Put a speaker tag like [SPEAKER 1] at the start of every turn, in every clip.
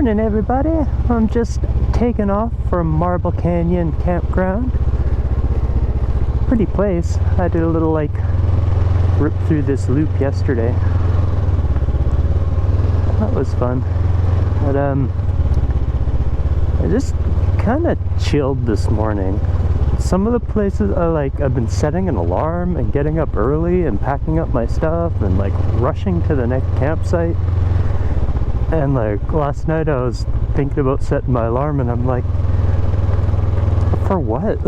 [SPEAKER 1] Morning everybody, I'm just taking off from Marble Canyon Campground. Pretty place. I did a little like rip through this loop yesterday. That was fun. But I just kind of chilled this morning. Some of the places are like, I've been setting an alarm and getting up early and packing up my stuff and like rushing to the next campsite. And like last night I was thinking about setting my alarm and I'm like, for what?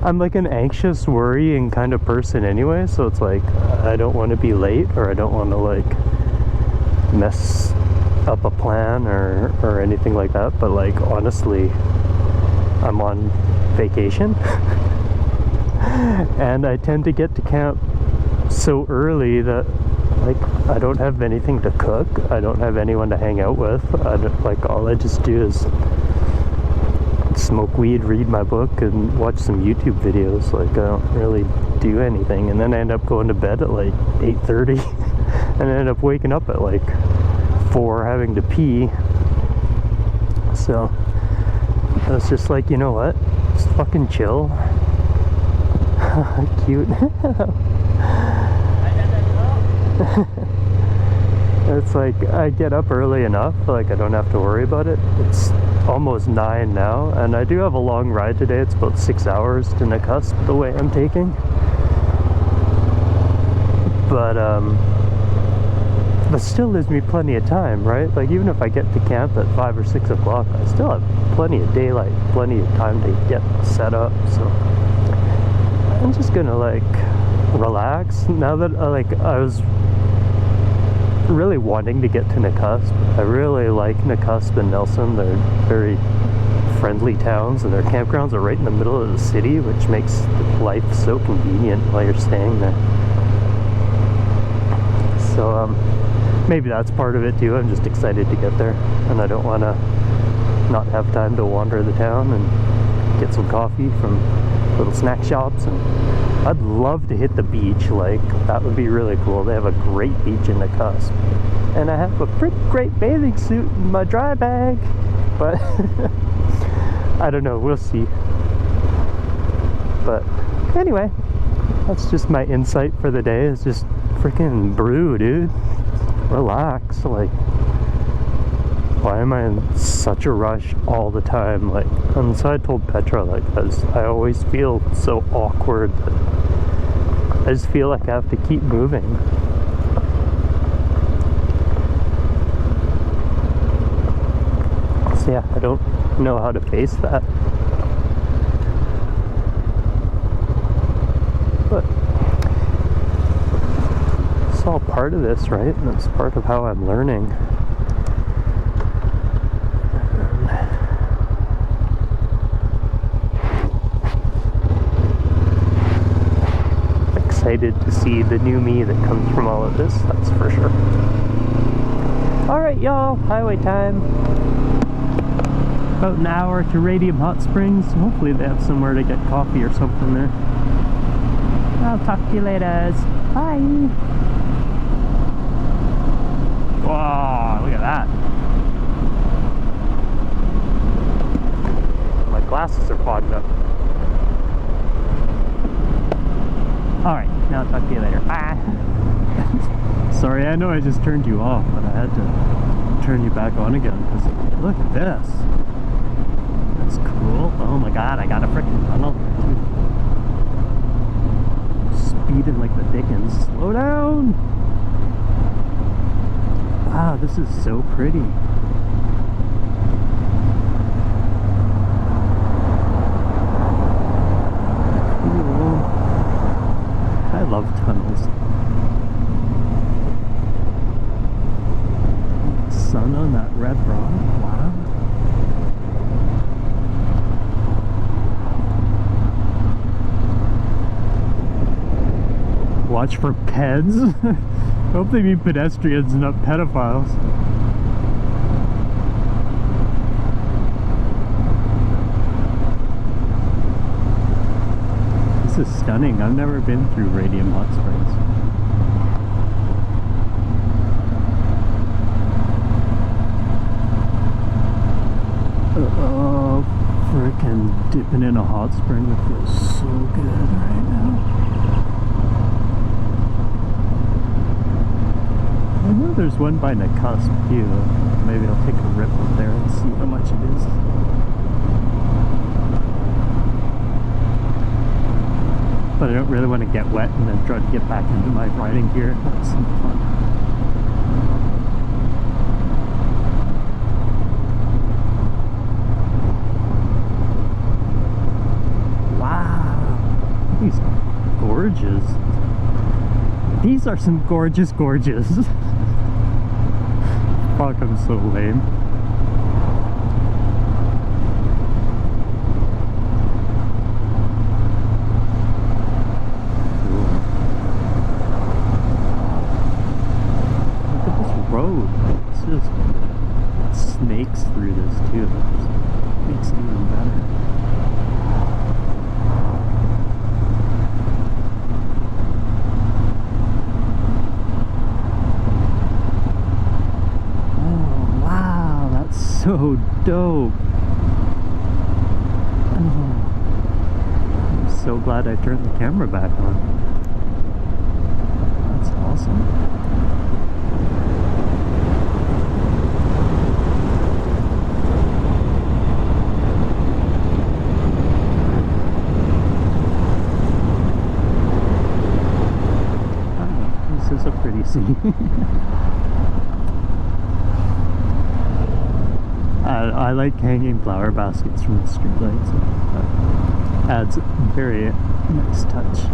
[SPEAKER 1] I'm like an anxious, worrying kind of person anyway, so it's like I don't want to be late, or I don't want to like mess up a plan or anything like that. But like honestly, I'm on vacation and I tend to get to camp so early that like I don't have anything to cook, I don't have anyone to hang out with. Like all I just do is smoke weed, read my book, and watch some YouTube videos. Like I don't really do anything, and then I end up going to bed at like 8:30 and I end up waking up at like 4 having to pee. So I was just like, you know what, just fucking chill. Cute. It's like I get up early enough, like I don't have to worry about it. It's almost 9 now, and I do have a long ride today. It's about 6 hours to Nakusp the way I'm taking. But still leaves me plenty of time, right? Like even if I get to camp at 5 or 6 o'clock, I still have plenty of daylight, plenty of time to get set up. So I'm just gonna like relax now that I was really wanting to get to Nakusp. I really like Nakusp and Nelson. They're very friendly towns, and their campgrounds are right in the middle of the city, which makes life so convenient while you're staying there. So maybe that's part of it too. I'm just excited to get there, and I don't want to not have time to wander the town and get some coffee from little snack shops. And I'd love to hit the beach. Like that would be really cool. They have a great beach in Nakusp, and I have a pretty great bathing suit in my dry bag, but I don't know, we'll see. But anyway, that's just my insight for the day. Is just freaking brew, dude. Relax. Like, why am I in such a rush all the time? Like, and so I told Petra, like, because I always feel so awkward that I just feel like I have to keep moving. So yeah, I don't know how to face that. But it's all part of this, right? And it's part of how I'm learning. Excited to see the new me that comes from all of this, that's for sure. Alright y'all, highway time. About an hour to Radium Hot Springs. Hopefully they have somewhere to get coffee or something there. I'll talk to you later. Bye. Wow, look at that. My glasses are fogged up. Alright, now I'll talk to you later. Bye. Sorry, I know I just turned you off, but I had to turn you back on again because look at this. That's cool. Oh my god, I got a freaking tunnel there too. Speeding like the Dickens. Slow down! Wow, this is so pretty. I love tunnels. Sun on that red rock. Wow. Watch for peds. I hope they mean pedestrians and not pedophiles. This is stunning. I've never been through Radium Hot Springs. a hot spring that feels so good right now. I know there's one by Nakusp too. Maybe I'll take a rip up there and see how much it is. But I don't really want to get wet and then try to get back into my riding gear. That's some fun. Wow, these are gorgeous. These are some gorgeous. Fuck, I'm so lame. Just snakes through this too. It makes it even better. Oh wow, that's so dope. Oh, I'm so glad I turned the camera back on. That's awesome. This is a pretty scene. I like hanging flower baskets from the streetlights. That adds a very nice touch.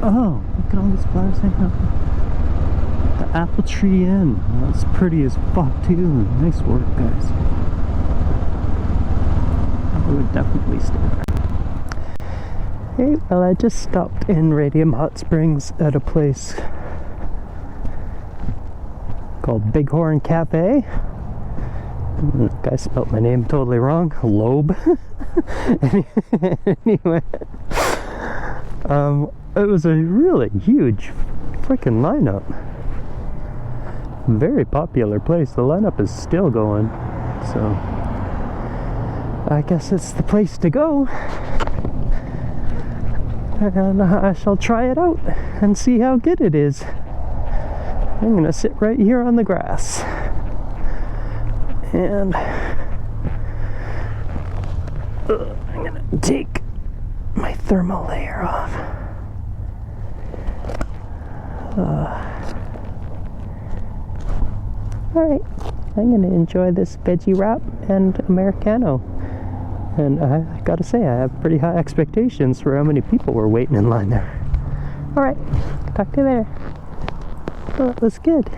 [SPEAKER 1] Oh, look at all these flowers hanging up. The Apple Tree Inn. That's pretty as fuck too. Nice work, guys. I would definitely stay there. Hey, well, I just stopped in Radium Hot Springs at a place called Bighorn Cafe. The guy spelled my name totally wrong. Loeb. Anyway, it was a really huge freaking lineup. Very popular place. The lineup is still going, so I guess it's the place to go. And I shall try it out and see how good it is. I'm gonna sit right here on the grass and I'm gonna take my thermal layer off. Alright, I'm gonna enjoy this veggie wrap and Americano. And I gotta say, I have pretty high expectations for how many people were waiting in line there. Alright, talk to you later. Well, it was good.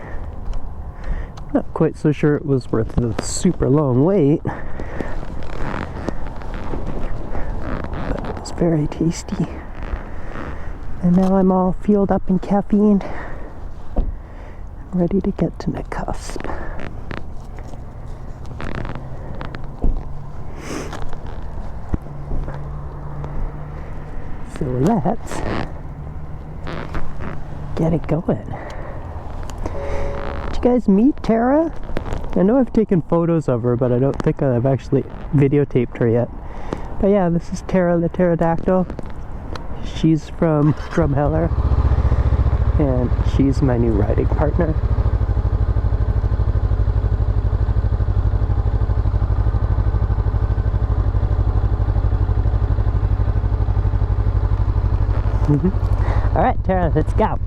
[SPEAKER 1] Not quite so sure it was worth the super long wait. But it was very tasty. And now I'm all fueled up in caffeine. Ready to get to Nakusp. So let's get it going. Did you guys meet Tara? I know I've taken photos of her, but I don't think I've actually videotaped her yet. But yeah, this is Tara the pterodactyl. She's from Drumheller, and she's my new riding partner. Alright, Tara, let's go.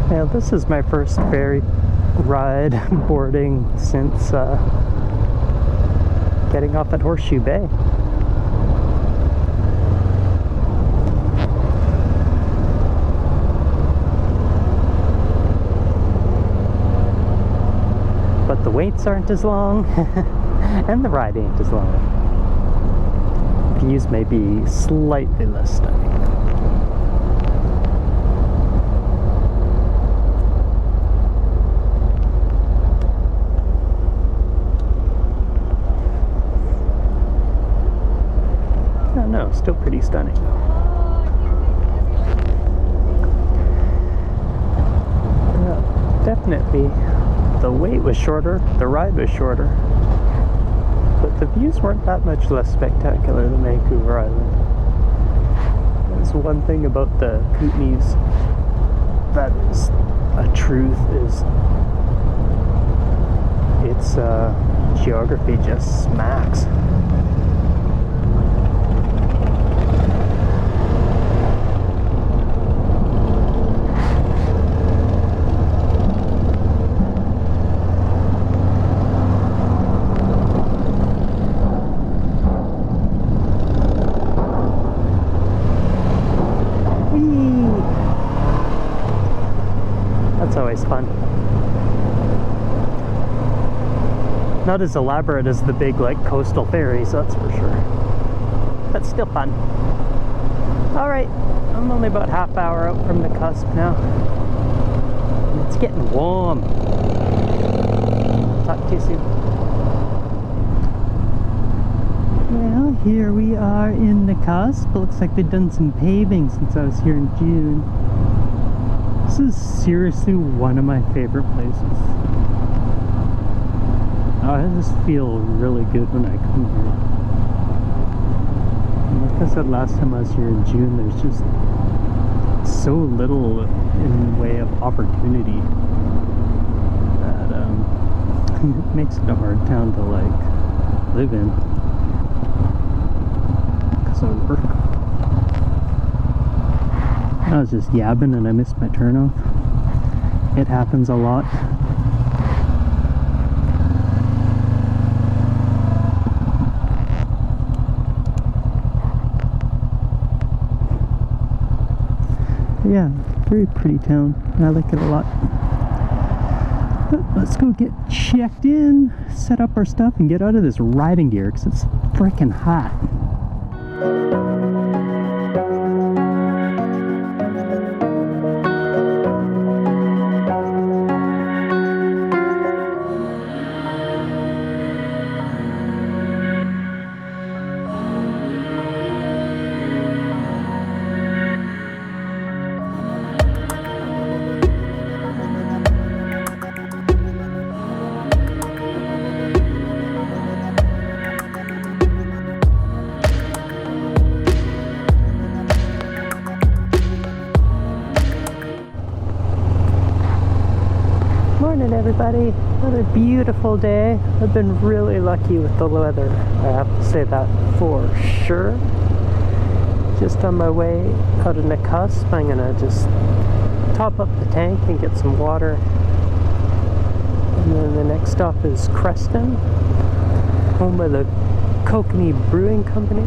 [SPEAKER 1] Now, this is my first ferry ride boarding since getting off at Horseshoe Bay. But the waits aren't as long, and the ride ain't as long. Views may be slightly less stunning. No, still pretty stunning though. Definitely, the wait was shorter, the ride was shorter, but the views weren't that much less spectacular than Vancouver Island. There's one thing about the Kootenays that is a truth, is its geography just smacks. That's always fun. Not as elaborate as the big like coastal ferries, that's for sure. But still fun. Alright, I'm only about half hour out from the cusp now. And it's getting warm. Talk to you soon. Well, here we are in the cusp. It looks like they've done some paving since I was here in June. This is seriously one of my favorite places. I just feel really good when I come here. And like I said last time I was here in June, there's just so little in the way of opportunity that it makes it a hard town to like live in because of work. I was just yabbing and I missed my turnoff. It happens a lot. Yeah, very pretty town. I like it a lot. But let's go get checked in, set up our stuff, and get out of this riding gear because it's freaking hot. Morning everybody, another beautiful day. I've been really lucky with the weather, I have to say that for sure. Just on my way out in the cusp, I'm gonna just top up the tank and get some water And then the next stop is Creston, home of the Kokanee Brewing Company.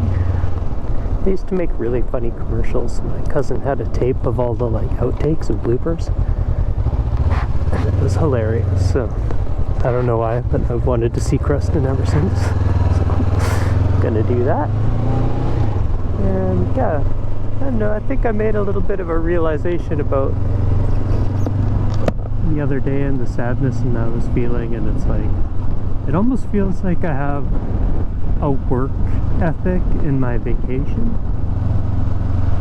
[SPEAKER 1] They used to make really funny commercials. My cousin had a tape of all the like outtakes and bloopers, and it was hilarious. So I don't know why, but I've wanted to see Creston ever since. So I'm gonna do that. And yeah, I don't know, I think I made a little bit of a realization about the other day and the sadness and I was feeling, and it's like, it almost feels like I have a work ethic in my vacation,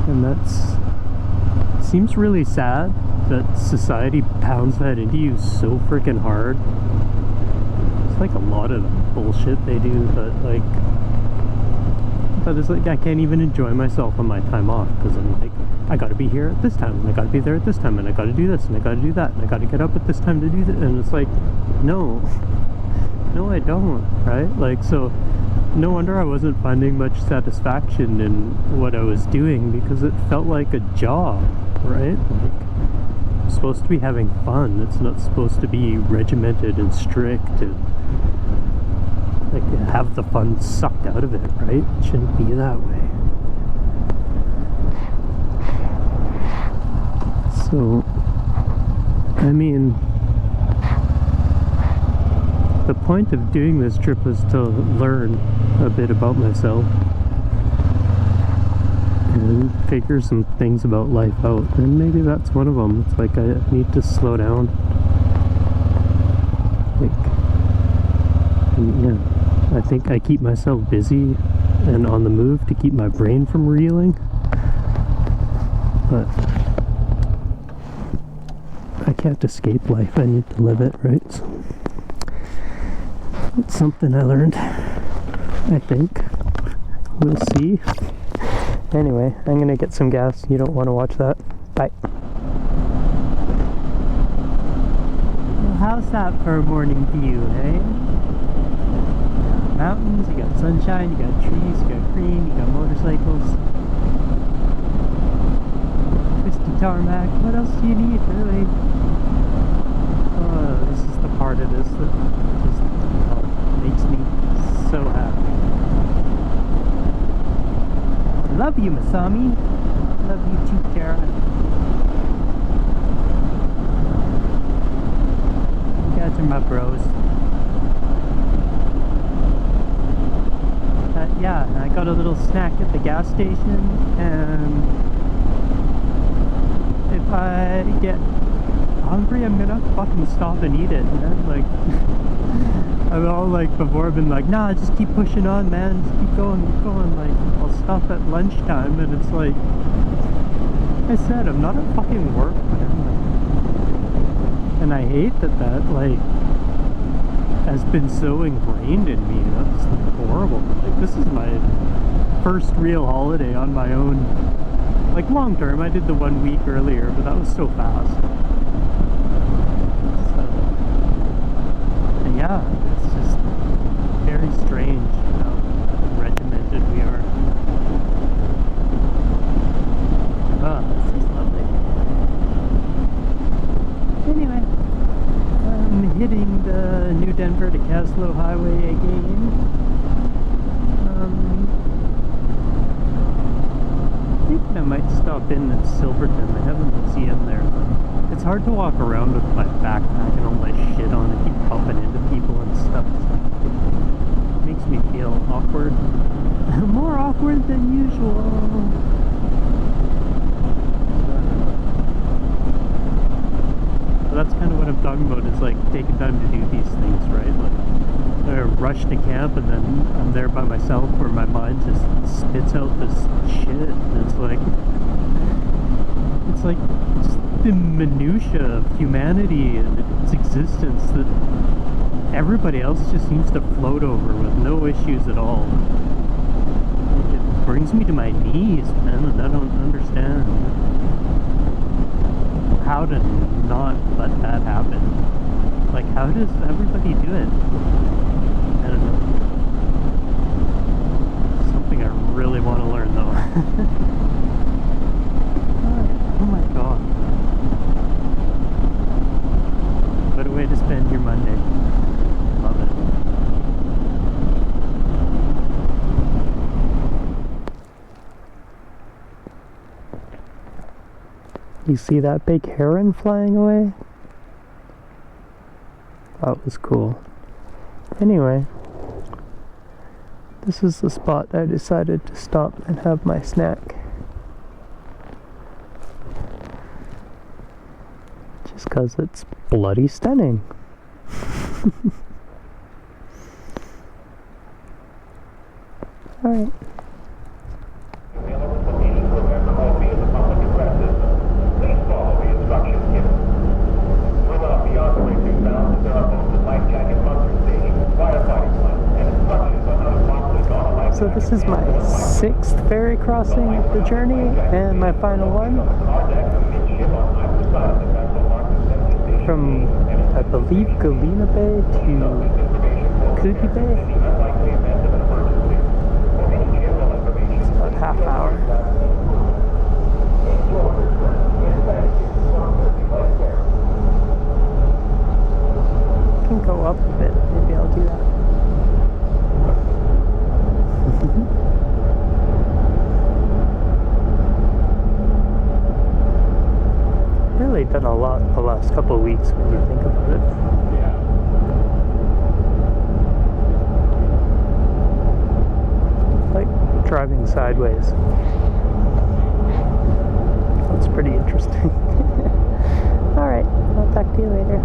[SPEAKER 1] and that's seems really sad that society pounds that into you so freaking hard. It's like a lot of bullshit they do, but it's like I can't even enjoy myself on my time off because I'm like, I gotta be here at this time, and I gotta be there at this time, and I gotta do this, and I gotta do that, and I gotta get up at this time to do that, and it's like, no, I don't, right? Like, so no wonder I wasn't finding much satisfaction in what I was doing, because it felt like a job, right? Like, I'm supposed to be having fun. It's not supposed to be regimented and strict and like have the fun sucked out of it, right? It shouldn't be that way. So, I mean, the point of doing this trip was to learn a bit about myself and figure some things about life out, and maybe that's one of them. It's like I need to slow down. Like, and yeah, I think I keep myself busy and on the move to keep my brain from reeling, but I can't escape life. I need to live it, right? So it's something I learned, I think. We'll see. Anyway, I'm gonna get some gas. You don't want to watch that. Bye. Well, how's that for a morning view, eh? You got mountains, you got sunshine, you got trees, you got green, you got motorcycles, twisty tarmac. What else do you need, really? Oh, this is the part of this that just makes me so happy. Love you, Masami. Love you too, Kara. You guys are my bros. Yeah, I got a little snack at the gas station, and if I get hungry, I'm gonna fucking stop and eat it, man. Like, I've all like before been like, nah, just keep pushing on, man, just keep going. Like, I'll stop at lunchtime, and it's like I said, I'm not at fucking work, man. Like, and I hate that like has been so ingrained in me. That's horrible. Like, this is my first real holiday on my own. Like, long term, I did the 1 week earlier, but that was so fast. So, and yeah, it's just very strange how regimented we are. Oh, this is lovely. Anyway, I'm hitting the New Denver to Caslow Highway again. I think I might stop in at Silverton. They have a museum there, but it's hard to walk around with my backpack and all my shit on and keep bumping into people and stuff. It makes me feel awkward. More awkward than usual. So that's kind of what I'm talking about. It's like taking time to do these things, right? Like, I rush to camp and then I'm there by myself where my mind just spits out this shit, and it's like just the minutia of humanity and its existence that everybody else just seems to float over with no issues at all. It brings me to my knees, man, and I don't understand how to not let that happen. Like, how does everybody do it? I don't know. Something I really want to learn, though. Oh my god. What a way to spend your Monday. You see that big heron flying away? That was cool. Anyway, this is the spot I decided to stop and have my snack. Just because it's bloody stunning. Alright. So this is my 6th ferry crossing of the journey and my final one. From, I believe, Galena Bay to Coogee Bay. It's about half hour. Can go up a bit, maybe I'll do that. Really done a lot the last couple of weeks when you think about it. Like driving sideways. That's pretty interesting. Alright, I'll talk to you later.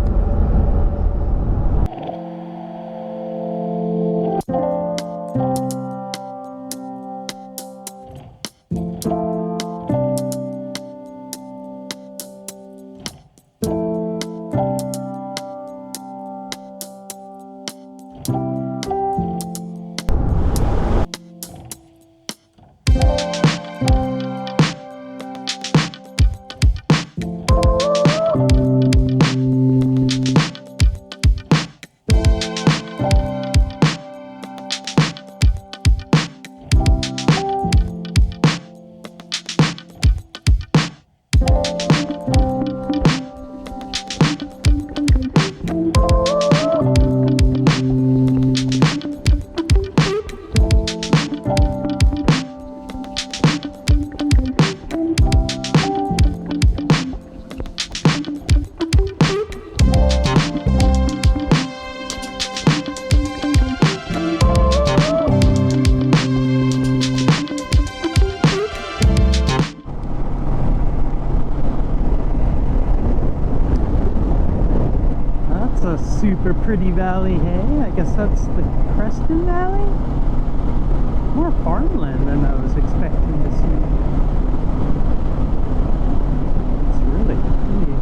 [SPEAKER 1] Super pretty valley, hey? I guess that's the Creston Valley? More farmland than I was expecting to see. It's really pretty.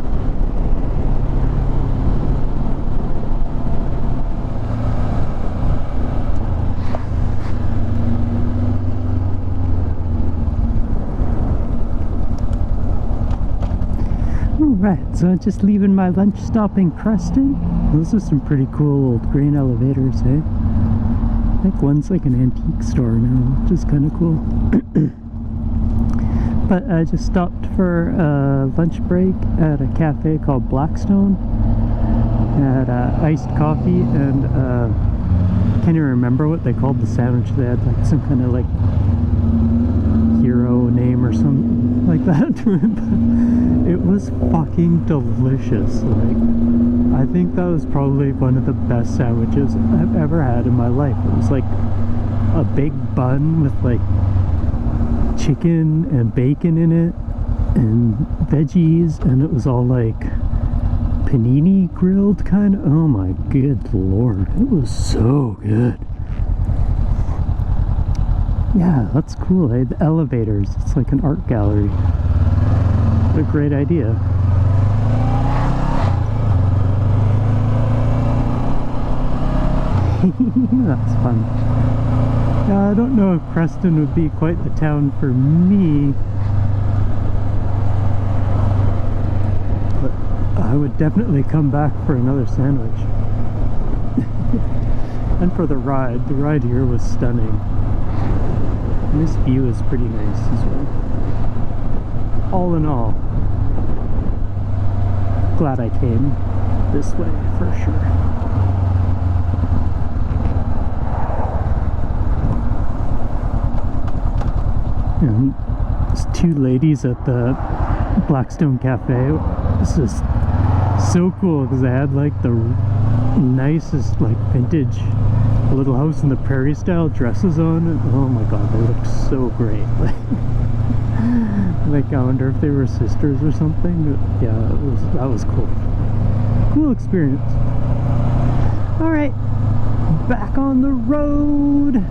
[SPEAKER 1] Alright, so just leaving my lunch stop in Creston. Those are some pretty cool old grain elevators, eh? I think one's like an antique store now, which is kind of cool. But I just stopped for a lunch break at a cafe called Blackstone. Had iced coffee and can't even remember what they called the sandwich. They had like some kind of like hero name or something like that to it. But it was fucking delicious. Like, I think that was probably one of the best sandwiches I've ever had in my life. It was like a big bun with like chicken and bacon in it and veggies, and it was all like panini grilled kind of. Oh my good lord, it was so good. Yeah, that's cool, eh? The elevators, it's like an art gallery. What a great idea. That's fun. I don't know if Creston would be quite the town for me, but I would definitely come back for another sandwich. And for the ride. The ride here was stunning. And this view is pretty nice as well. All in all, glad I came this way for sure. And there's two ladies at the Blackstone Cafe. This is so cool because they had like the nicest like vintage little house in the prairie style dresses on, and oh my god, they looked so great. Like I wonder if they were sisters or something. Yeah, that was cool. Cool experience. All right, back on the road.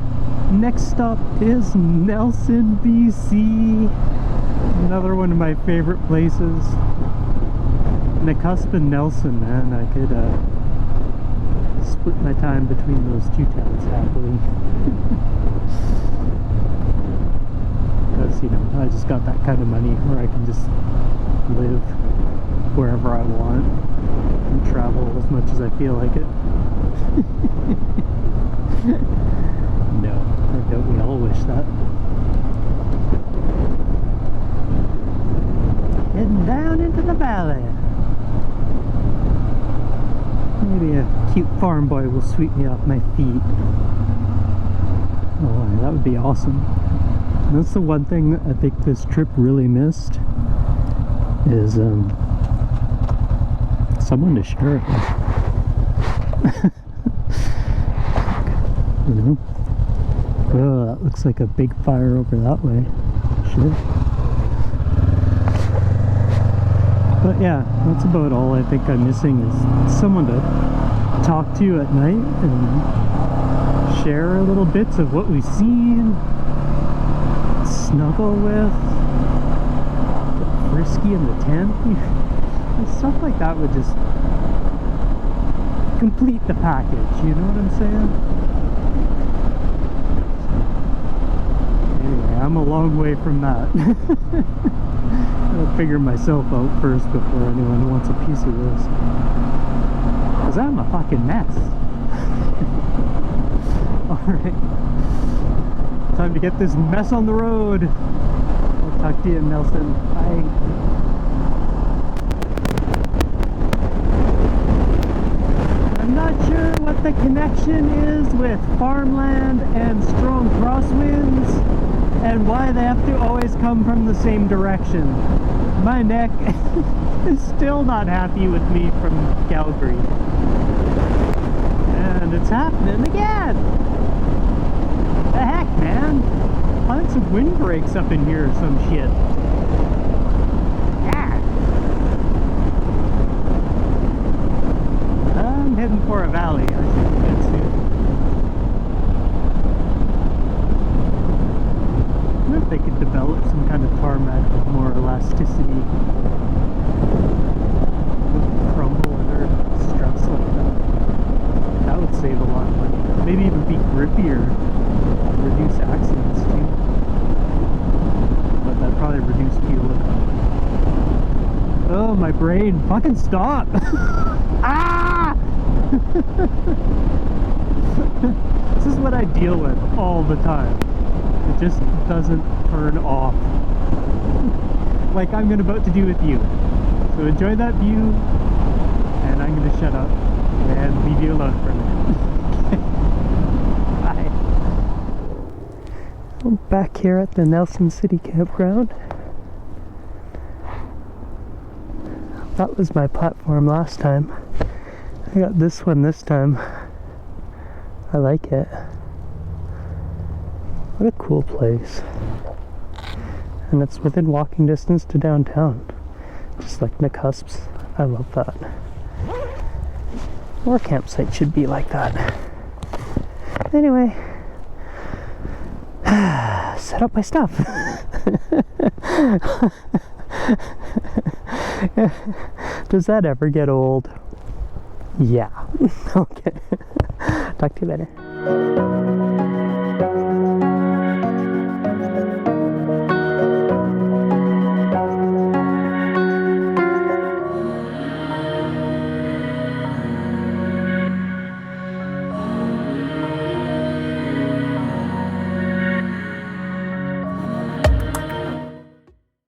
[SPEAKER 1] Next stop is Nelson, BC. Another one of my favorite places. Nakusp and Nelson, man. I could split my time between those two towns happily. Because, you know, I just got that kind of money where I can just live wherever I want and travel as much as I feel like it. No, I doubt we all wish that. Heading down into the valley. Maybe a cute farm boy will sweep me off my feet. Oh, that would be awesome. And that's the one thing I think this trip really missed is someone to share it with. You know? Oh, that looks like a big fire over that way. Shit. But yeah, that's about all I think I'm missing is someone to talk to at night and share little bits of what we've seen, snuggle with, get frisky in the tent. And stuff like that would just complete the package, you know what I'm saying? Anyway, I'm a long way from that. I'll figure myself out first before anyone wants a piece of this. Because I'm a fucking mess. Alright. Time to get this mess on the road. I'll talk to you in Nelson. Bye. I'm not sure what the connection is with farmland and strong crosswinds and why they have to always come from the same direction. My neck is still not happy with me from Calgary. And it's happening again! The heck, man? Find some windbreaks up in here or some shit. Yeah. I'm heading for a valley. I should get soon. I wonder if they could develop some kind of tarmac with more elasticity. Wouldn't crumble under stress like that. That would save a lot of money. Maybe even be grippier. Reduce accidents too. But that'd probably reduce fuel. Oh, my brain. Fucking stop! Ah! This is what I deal with all the time. It just doesn't turn off. Like I'm about to do with you. So enjoy that view, and I'm going to shut up and leave you alone for a minute. Bye. I'm back here at the Nelson City Campground. That was my platform last time. I got this one this time. I like it. What a cool place. And it's within walking distance to downtown. Just like Nakusp's. I love that. More campsites should be like that. Anyway. Set up my stuff. Does that ever get old? Yeah. Okay. Talk to you later.